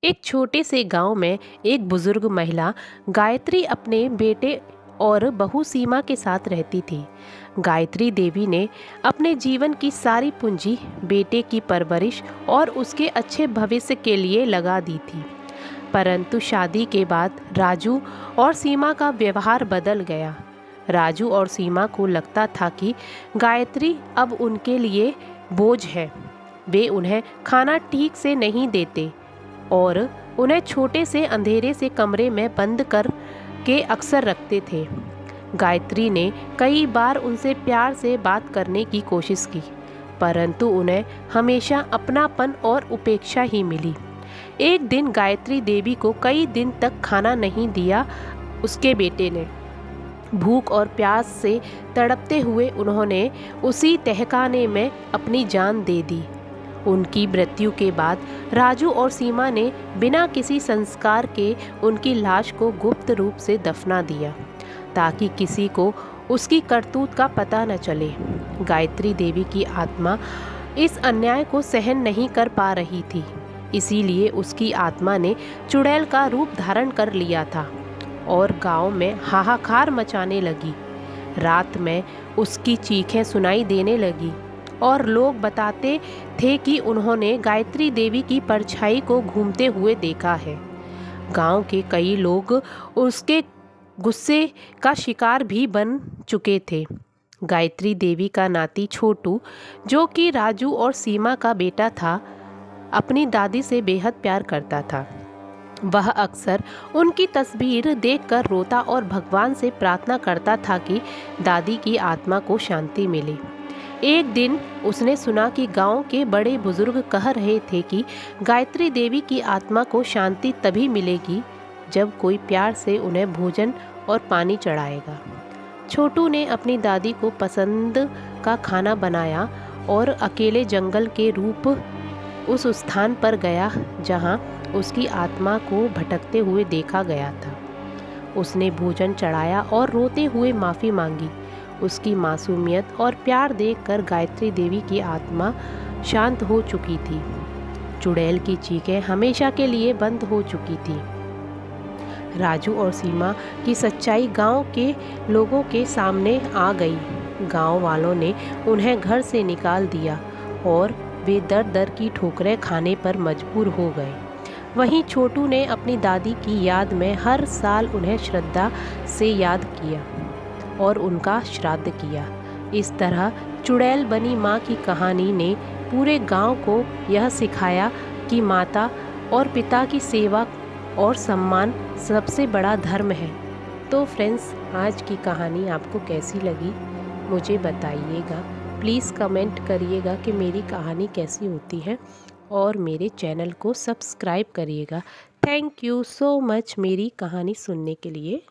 एक छोटे से गांव में एक बुजुर्ग महिला गायत्री अपने बेटे और बहू सीमा के साथ रहती थी। गायत्री देवी ने अपने जीवन की सारी पूंजी बेटे की परवरिश और उसके अच्छे भविष्य के लिए लगा दी थी। परंतु शादी के बाद राजू और सीमा का व्यवहार बदल गया। राजू और सीमा को लगता था कि गायत्री अब उनके लिए बोझ है। वे उन्हें खाना ठीक से नहीं देते और उन्हें छोटे से अंधेरे से कमरे में बंद कर के अक्सर रखते थे। गायत्री ने कई बार उनसे प्यार से बात करने की कोशिश की, परंतु उन्हें हमेशा अपनापन और उपेक्षा ही मिली। एक दिन गायत्री देवी को कई दिन तक खाना नहीं दिया। उसके बेटे ने भूख और प्यास से तड़पते हुए उन्होंने उसी तहखाने में अपनी जान दे दी। उनकी मृत्यु के बाद राजू और सीमा ने बिना किसी संस्कार के उनकी लाश को गुप्त रूप से दफना दिया, ताकि किसी को उसकी करतूत का पता न चले। गायत्री देवी की आत्मा इस अन्याय को सहन नहीं कर पा रही थी, इसीलिए उसकी आत्मा ने चुड़ैल का रूप धारण कर लिया था और गांव में हाहाकार मचाने लगी। रात में उसकी चीखें सुनाई देने लगी और लोग बताते थे कि उन्होंने गायत्री देवी की परछाई को घूमते हुए देखा है। गांव के कई लोग उसके गुस्से का शिकार भी बन चुके थे। गायत्री देवी का नाती छोटू, जो कि राजू और सीमा का बेटा था, अपनी दादी से बेहद प्यार करता था। वह अक्सर उनकी तस्वीर देखकर रोता और भगवान से प्रार्थना करता था कि दादी की आत्मा को शांति मिले। एक दिन उसने सुना कि गांव के बड़े बुजुर्ग कह रहे थे कि गायत्री देवी की आत्मा को शांति तभी मिलेगी जब कोई प्यार से उन्हें भोजन और पानी चढ़ाएगा। छोटू ने अपनी दादी को पसंद का खाना बनाया और अकेले जंगल के रूप उस स्थान पर गया जहां उसकी आत्मा को भटकते हुए देखा गया था। उसने भोजन चढ़ाया और रोते हुए माफ़ी मांगी। उसकी मासूमियत और प्यार देखकर गायत्री देवी की आत्मा शांत हो चुकी थी। चुड़ैल की चीखें हमेशा के लिए बंद हो चुकी थी। राजू और सीमा की सच्चाई गांव के लोगों के सामने आ गई। गांव वालों ने उन्हें घर से निकाल दिया और वे दर दर की ठोकरें खाने पर मजबूर हो गए। वहीं छोटू ने अपनी दादी की याद में हर साल उन्हें श्रद्धा से याद किया और उनका श्राद्ध किया। इस तरह चुड़ैल बनी माँ की कहानी ने पूरे गांव को यह सिखाया कि माता और पिता की सेवा और सम्मान सबसे बड़ा धर्म है। तो फ्रेंड्स, आज की कहानी आपको कैसी लगी मुझे बताइएगा। प्लीज़ कमेंट करिएगा कि मेरी कहानी कैसी होती है और मेरे चैनल को सब्सक्राइब करिएगा। थैंक यू सो मच मेरी कहानी सुनने के लिए।